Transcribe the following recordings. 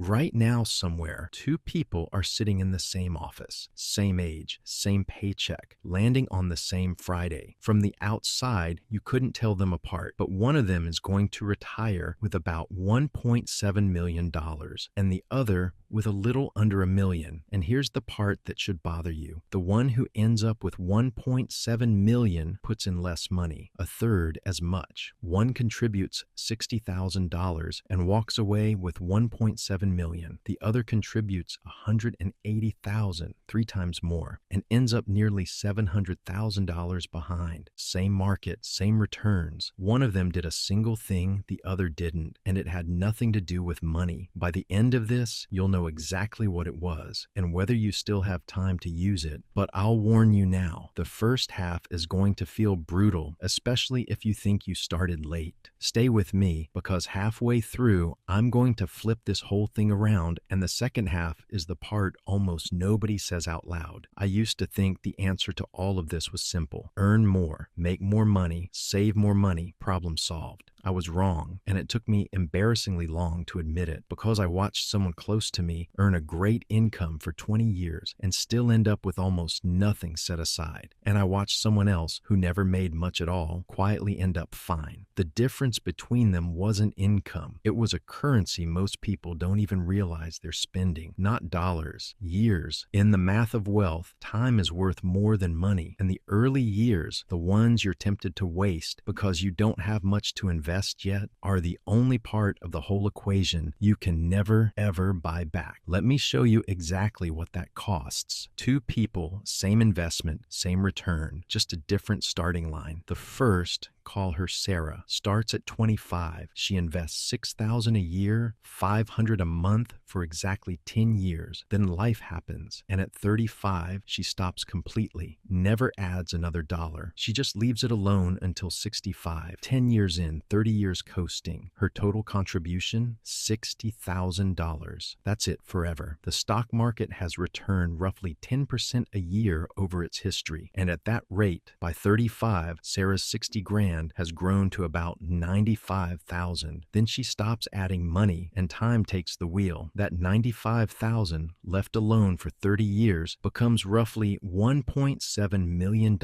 Right now, somewhere, two people are sitting in the same office, same age, same paycheck, landing on the same Friday. From the outside, you couldn't tell them apart, but one of them is going to retire with about $1.7 million and the other with a little under $1 million. And here's the part that should bother you. The one who ends up with $1.7 million puts in less money, a third as much. One contributes $60,000 and walks away with $1.7 million. The other contributes $180,000, 3 times more, and ends up nearly $700,000 behind. Same market, same returns. One of them did a single thing, the other didn't, and it had nothing to do with money. By the end of this, you'll know exactly what it was and whether you still have time to use it. But I'll warn you now, the first half is going to feel brutal, especially if you think you started late. Stay with me, because halfway through, I'm going to flip this whole thing around, and the second half is the part almost nobody says out loud. I used to think the answer to all of this was simple. Earn more, make more money, save more money, problem solved. I was wrong, and it took me embarrassingly long to admit it, because I watched someone close to me earn a great income for 20 years and still end up with almost nothing set aside. And I watched someone else who never made much at all quietly end up fine. The difference between them wasn't income. It was a currency most people don't even realize they're spending, not dollars, years. In the math of wealth, time is worth more than money, and the early years, the ones you're tempted to waste because you don't have much to invest yet, are the only part of the whole equation you can never ever buy back. Let me show you exactly what that costs. Two people, same investment, same return, just a different starting line. The first, call her Sarah, starts at 25. She invests $6,000 a year, $500 a month for exactly 10 years. Then life happens, and at 35, she stops completely, never adds another dollar. She just leaves it alone until 65. 10 years in, 30 years coasting. Her total contribution, $60,000. That's it forever. The stock market has returned roughly 10% a year over its history, and at that rate, by 35, Sarah's 60 grand has grown to about 95,000. Then she stops adding money and time takes the wheel. That 95,000 left alone for 30 years becomes roughly $1.7 million.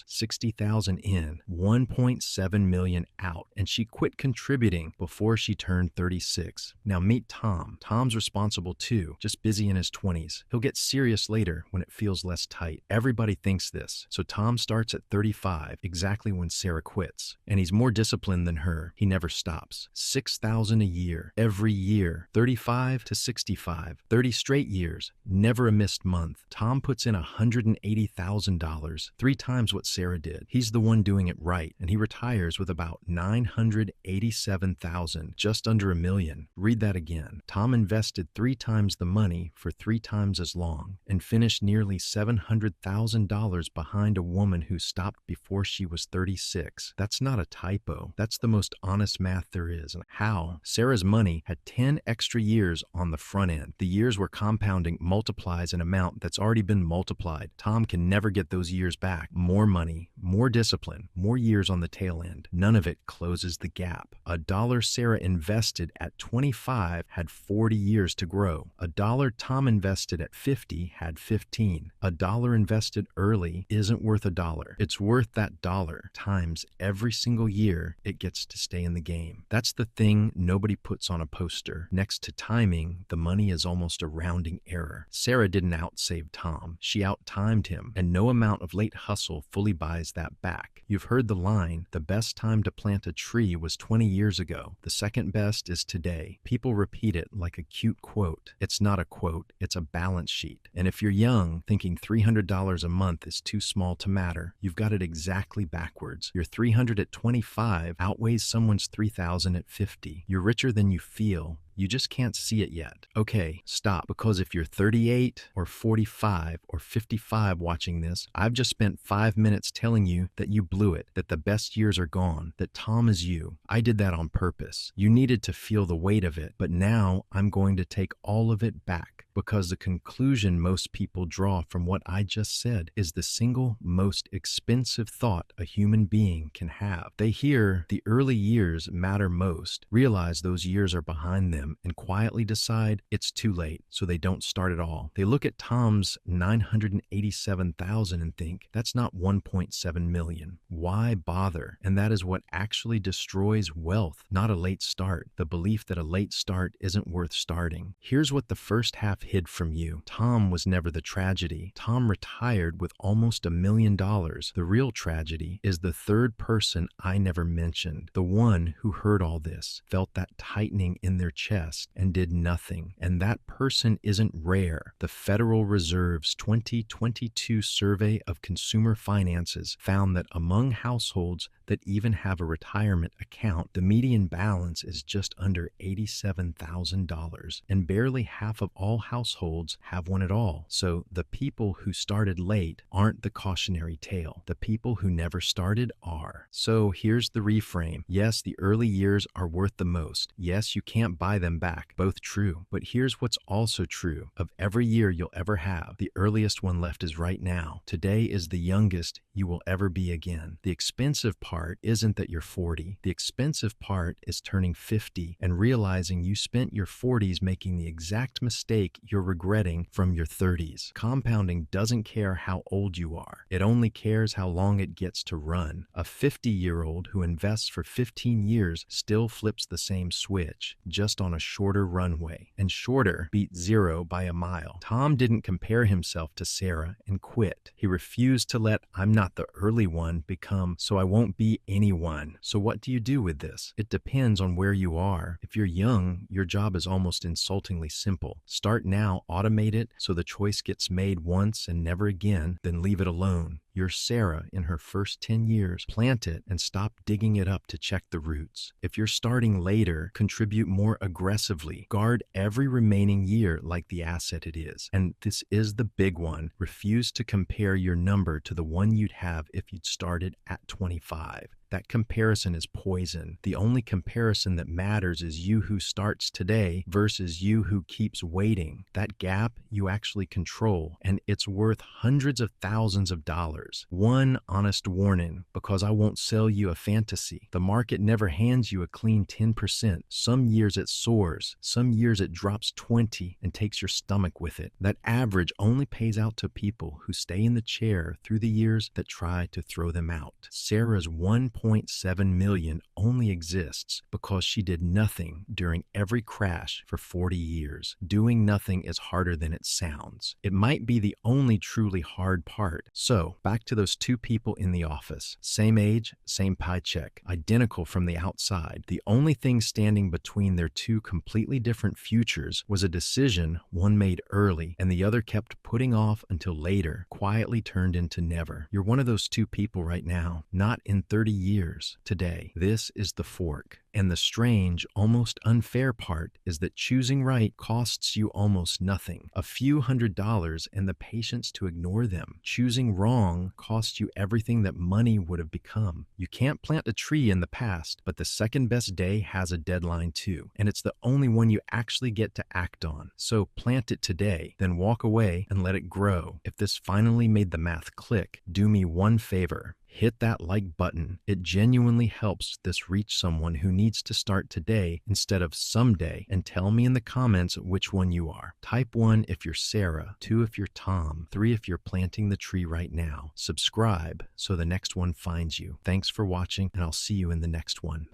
60,000 in, 1.7 million out, and she quit contributing before she turned 36. Now meet Tom. Tom's responsible too, just busy in his 20s. He'll get serious later when it feels less tight. Everybody thinks this. So Tom starts at 35, exactly when Sarah quits. And he's more disciplined than her. He never stops. 6,000 a year, every year, 35 to 65, 30 straight years, never a missed month. Tom puts in $180,000, 3 times what Sarah did. He's the one doing it right, and he retires with about $987,000, just under $1 million. Read that again. Tom invested 3 times the money for 3 times as long, and finished nearly $700,000 behind a woman who stopped before she was 36. That's not a typo. That's the most honest math there is. And how? Sarah's money had 10 extra years on the front end. The years where compounding multiplies an amount that's already been multiplied. Tom can never get those years back. More money, more discipline, more years on the tail end. None of it closes the gap. A dollar Sarah invested at 25 had 40 years to grow. A dollar Tom invested at 50 had 15. A dollar invested early isn't worth a dollar. It's worth that dollar times every single year it gets to stay in the game. That's the thing nobody puts on a poster. Next to timing, the money is almost a rounding error. Sarah didn't outsave Tom. She out-timed him, and no amount of late hustle fully buys that back. You've heard the line, the best time to plant a tree was 20 years ago. The second best is today. People repeat it like a cute quote. It's not a quote, it's a balance sheet. And if you're young, thinking $300 a month is too small to matter, you've got it exactly backwards. Your $300 at 25 outweighs someone's $3,000 at 50. You're richer than you feel. You just can't see it yet. Okay, stop, because if you're 38 or 45 or 55 watching this, I've just spent 5 minutes telling you that you blew it, that the best years are gone, that Tom is you. I did that on purpose. You needed to feel the weight of it, but now I'm going to take all of it back, because the conclusion most people draw from what I just said is the single most expensive thought a human being can have. They hear the early years matter most, realize those years are behind them, them and quietly decide it's too late, so they don't start at all. They look at Tom's $987,000 and think, that's not $1.7 million. Why bother? And that is what actually destroys wealth, not a late start. The belief that a late start isn't worth starting. Here's what the first half hid from you. Tom was never the tragedy. Tom retired with almost $1 million. The real tragedy is the third person I never mentioned. The one who heard all this, felt that tightening in their chest, and did nothing. And that person isn't rare. The Federal Reserve's 2022 survey of consumer finances found that among households that even have a retirement account, the median balance is just under $87,000, and barely half of all households have one at all. So the people who started late aren't the cautionary tale. The people who never started are. So here's the reframe. Yes, the early years are worth the most. Yes, you can't buy them back. Both true. But here's what's also true. Of every year you'll ever have, the earliest one left is right now. Today is the youngest you will ever be again. The expensive part isn't that you're 40. The expensive part is turning 50 and realizing you spent your 40s making the exact mistake you're regretting from your 30s. Compounding doesn't care how old you are. It only cares how long it gets to run. A 50-year-old who invests for 15 years still flips the same switch, just on a shorter runway. And shorter beats zero by a mile. Tom didn't compare himself to Sarah and quit. He refused to let "I'm not the early one" become "so I won't be anyone." So what do you do with this? It depends on where you are. If you're young, your job is almost insultingly simple. Start now, automate it so the choice gets made once and never again, then leave it alone. You're Sarah in her first 10 years. Plant it and stop digging it up to check the roots. If you're starting later, contribute more aggressively. Guard every remaining year like the asset it is. And this is the big one. Refuse to compare your number to the one you'd have if you'd started at 25. That comparison is poison. The only comparison that matters is you who starts today versus you who keeps waiting. That gap you actually control, and it's worth hundreds of thousands of dollars. One honest warning, because I won't sell you a fantasy. The market never hands you a clean 10%. Some years it soars. Some years it drops 20 and takes your stomach with it. That average only pays out to people who stay in the chair through the years that try to throw them out. Sarah's 1.7 million only exists because she did nothing during every crash for 40 years. Doing nothing is harder than it sounds. It might be the only truly hard part. So, back to those two people in the office. Same age, same paycheck, identical from the outside. The only thing standing between their two completely different futures was a decision one made early and the other kept putting off until later, quietly turned into never. You're one of those two people right now, not in 30 years today. This is the fork. And the strange, almost unfair part is that choosing right costs you almost nothing. A few $100s and the patience to ignore them. Choosing wrong costs you everything that money would have become. You can't plant a tree in the past, but the second best day has a deadline too. And it's the only one you actually get to act on. So plant it today, then walk away and let it grow. If this finally made the math click, do me one favor. Hit that like button. It genuinely helps this reach someone who needs to start today instead of someday, and tell me in the comments which one you are. Type 1 if you're Sarah, 2 if you're Tom, 3 if you're planting the tree right now. Subscribe so the next one finds you. Thanks for watching, and I'll see you in the next one.